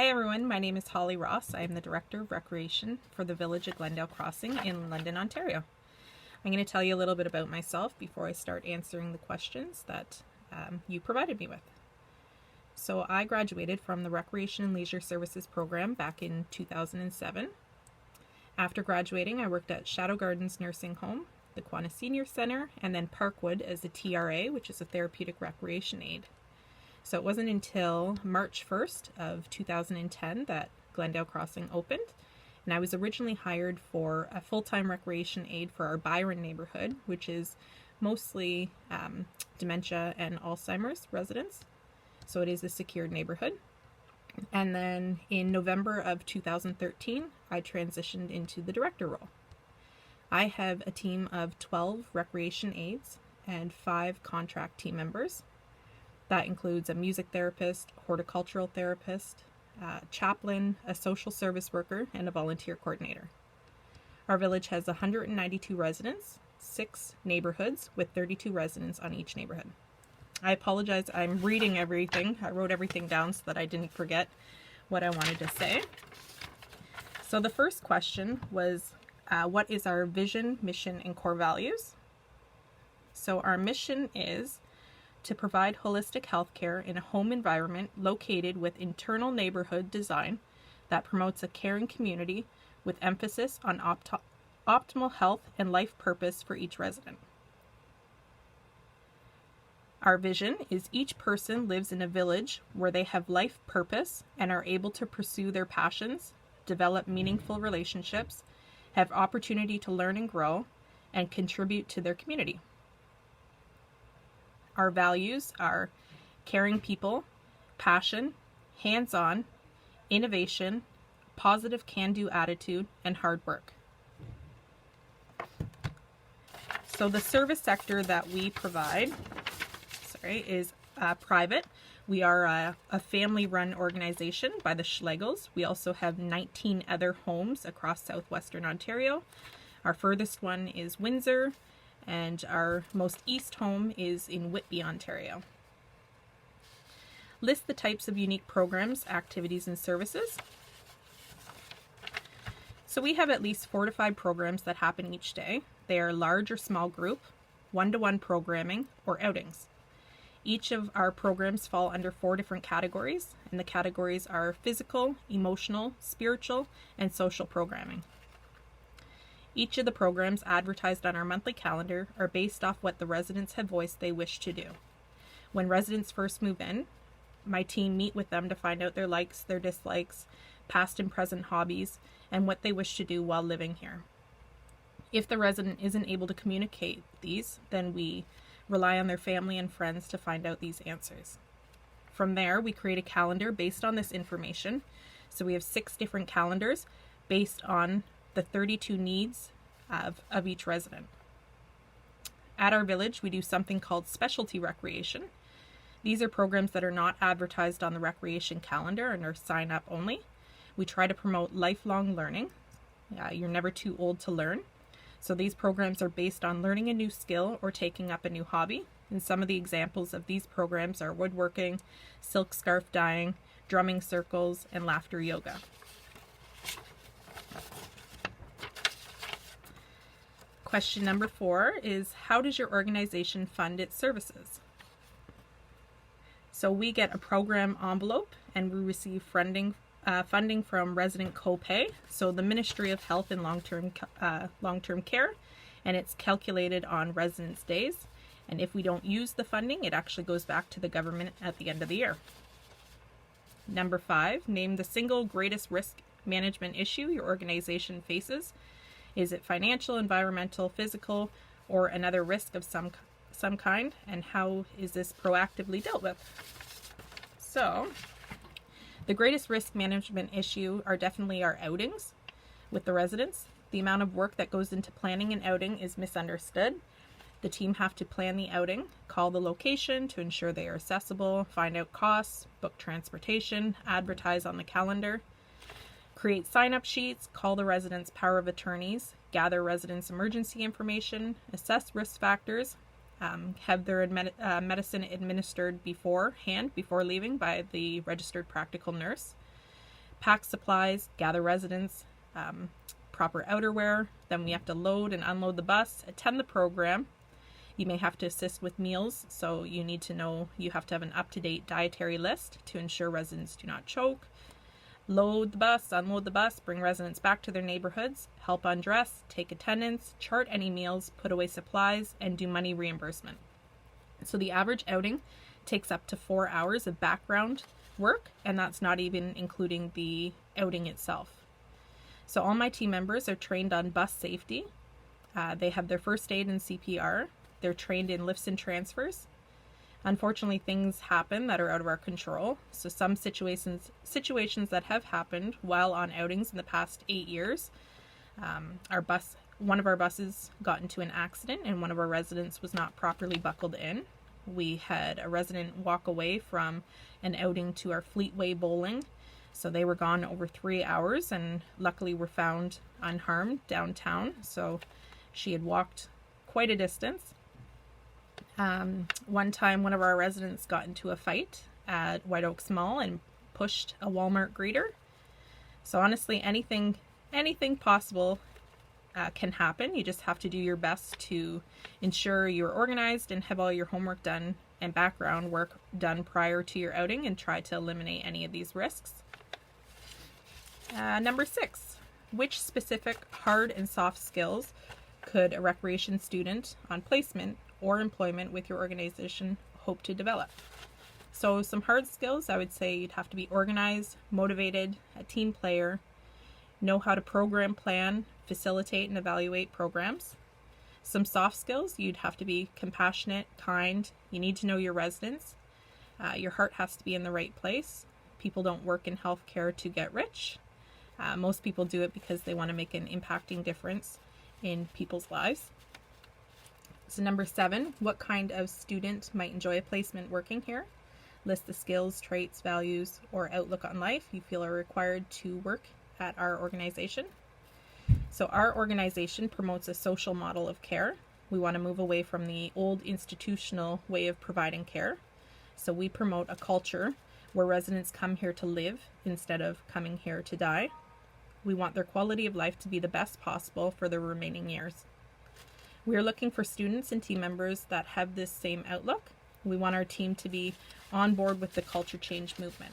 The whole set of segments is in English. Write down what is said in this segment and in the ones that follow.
Hi everyone, my name is Holly Ross. I am the Director of Recreation for the Village of Glendale Crossing in London, Ontario. I'm going to tell you a little bit about myself before I start answering the questions that you provided me with. So I graduated from the Recreation and Leisure Services program back in 2007. After graduating, I worked at Shadow Gardens Nursing Home, the Quanah Senior Center, and then Parkwood as a TRA, which is a therapeutic recreation aide. So it wasn't until March 1st of 2010 that Glendale Crossing opened, and I was originally hired for a full-time recreation aide for our Byron neighborhood, which is mostly dementia and Alzheimer's residents. So it is a secured neighborhood. And then in November of 2013, I transitioned into the director role. I have a team of 12 recreation aides and 5 contract team members. That includes a music therapist, horticultural therapist, chaplain, a social service worker, and a volunteer coordinator. Our village has 192 residents, 6 neighborhoods with 32 residents on each neighborhood. I apologize, I'm reading everything. I wrote everything down so that I didn't forget what I wanted to say. So the first question was, what is our vision, mission, and core values? So our mission is to provide holistic health care in a home environment located with internal neighborhood design that promotes a caring community with emphasis on optimal health and life purpose for each resident. Our vision is each person lives in a village where they have life purpose and are able to pursue their passions, develop meaningful relationships, have opportunity to learn and grow, and contribute to their community. Our values are caring people, passion, hands-on, innovation, positive can-do attitude, and hard work. So the service sector that we provide is private. We are a family-run organization by the Schlegels. We also have 19 other homes across southwestern Ontario. Our furthest one is Windsor, and our most east home is in Whitby, Ontario. List the types of unique programs, activities, and services. So we have at least 4 to 5 programs that happen each day. They are large or small group, one-to-one programming, or outings. Each of our programs fall under 4 different categories, and the categories are physical, emotional, spiritual, and social programming. Each of the programs advertised on our monthly calendar are based off what the residents have voiced they wish to do. When residents first move in, my team meet with them to find out their likes, their dislikes, past and present hobbies, and what they wish to do while living here. If the resident isn't able to communicate these, then we rely on their family and friends to find out these answers. From there, we create a calendar based on this information. So we have 6 different calendars based on the 32 needs of each resident. At our village, we do something called specialty recreation. These are programs that are not advertised on the recreation calendar and are sign up only. We try to promote lifelong learning. You're never too old to learn. So these programs are based on learning a new skill or taking up a new hobby. And some of the examples of these programs are woodworking, silk scarf dyeing, drumming circles, and laughter yoga. Question number 4 is, how does your organization fund its services? So we get a program envelope and we receive funding from resident copay, so the Ministry of Health and Long-Term Care, and it's calculated on residents' days. And if we don't use the funding, it actually goes back to the government at the end of the year. Number 5, name the single greatest risk management issue your organization faces. Is it financial, environmental, physical, or another risk of some kind? And how is this proactively dealt with? So, the greatest risk management issue are definitely our outings with the residents. The amount of work that goes into planning an outing is misunderstood. The team have to plan the outing, call the location to ensure they are accessible, find out costs, book transportation, advertise on the calendar, create sign-up sheets, call the residents' power of attorneys, gather residents' emergency information, assess risk factors, have their medicine administered before leaving by the registered practical nurse, pack supplies, gather residents, proper outerwear. Then we have to load and unload the bus, attend the program. You may have to assist with meals, so you need to know you have to have an up-to-date dietary list to ensure residents do not choke. Load the bus, unload the bus, bring residents back to their neighborhoods, help undress, take attendance, chart any meals, put away supplies, and do money reimbursement. So the average outing takes up to 4 hours of background work, and that's not even including the outing itself. So all my team members are trained on bus safety. They have their first aid and CPR. They're trained in lifts and transfers. Unfortunately, things happen that are out of our control. So some situations that have happened while on outings in the past 8 years, one of our buses got into an accident and one of our residents was not properly buckled in. We had a resident walk away from an outing to our Fleetway bowling. So they were gone over 3 hours and luckily were found unharmed downtown. So she had walked quite a distance. One time, one of our residents got into a fight at White Oaks Mall and pushed a Walmart greeter. So honestly, anything possible can happen. You just have to do your best to ensure you're organized and have all your homework done and background work done prior to your outing and try to eliminate any of these risks. Number 6, which specific hard and soft skills could a recreation student on placement or employment with your organization hope to develop? So some hard skills, I would say you'd have to be organized, motivated, a team player, know how to program, plan, facilitate, and evaluate programs. Some soft skills, you'd have to be compassionate, kind, you need to know your residents, your heart has to be in the right place. People don't work in healthcare to get rich. Most people do it because they want to make an impacting difference in people's lives. So number 7, what kind of student might enjoy a placement working here? List the skills, traits, values, or outlook on life you feel are required to work at our organization. So our organization promotes a social model of care. We want to move away from the old institutional way of providing care. So we promote a culture where residents come here to live instead of coming here to die. We want their quality of life to be the best possible for their remaining years. We are looking for students and team members that have this same outlook. We want our team to be on board with the culture change movement.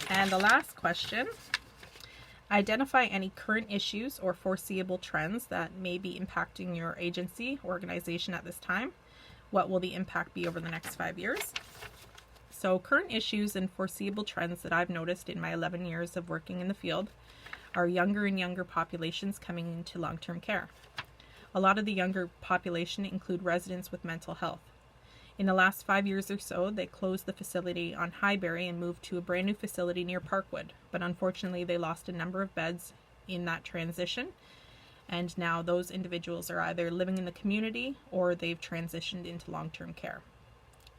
And the last question, identify any current issues or foreseeable trends that may be impacting your agency, organization at this time. What will the impact be over the next 5 years? So current issues and foreseeable trends that I've noticed in my 11 years of working in the field are younger and younger populations coming into long-term care. A lot of the younger population include residents with mental health. In the last 5 years or so, they closed the facility on Highbury and moved to a brand new facility near Parkwood, but unfortunately they lost a number of beds in that transition, and now those individuals are either living in the community or they've transitioned into long-term care.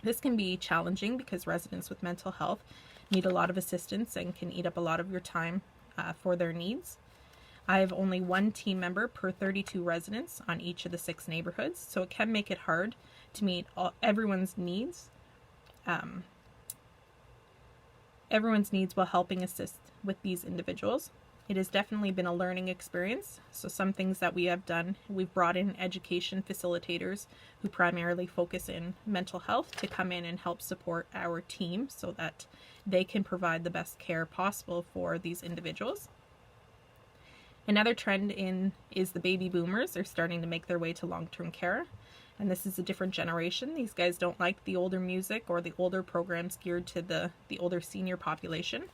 This can be challenging because residents with mental health need a lot of assistance and can eat up a lot of your time for their needs. I have only one team member per 32 residents on each of the 6 neighborhoods, so it can make it hard to meet everyone's needs. Everyone's needs while helping assist with these individuals. It has definitely been a learning experience. So some things that we have done, we've brought in education facilitators who primarily focus in mental health to come in and help support our team so that they can provide the best care possible for these individuals. Another trend is the baby boomers are starting to make their way to long-term care. And this is a different generation. These guys don't like the older music or the older programs geared to the older senior population.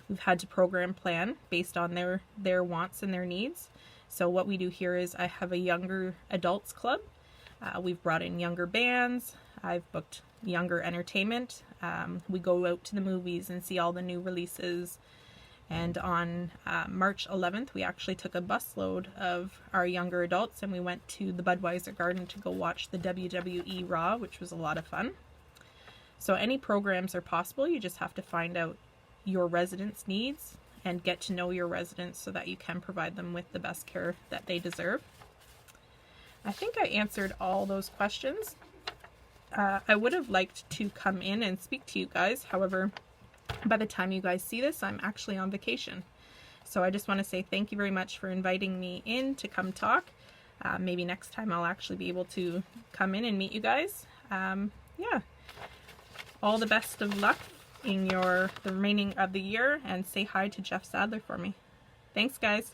We've had to program plan based on their wants and their needs. So what we do here is I have a younger adults club. We've brought in younger bands. I've booked younger entertainment. We go out to the movies and see all the new releases. And on March 11th, we actually took a busload of our younger adults and we went to the Budweiser Garden to go watch the WWE Raw, which was a lot of fun. So any programs are possible. You just have to find out your residents' needs and get to know your residents so that you can provide them with the best care that they deserve. I think I answered all those questions. I would have liked to come in and speak to you guys. However, by the time you guys see this, I'm actually on vacation. So I just want to say thank you very much for inviting me in to come talk. Maybe next time I'll actually be able to come in and meet you guys. Yeah. All the best of luck in the remaining of the year, and say hi to Jeff Sadler for me. Thanks, guys.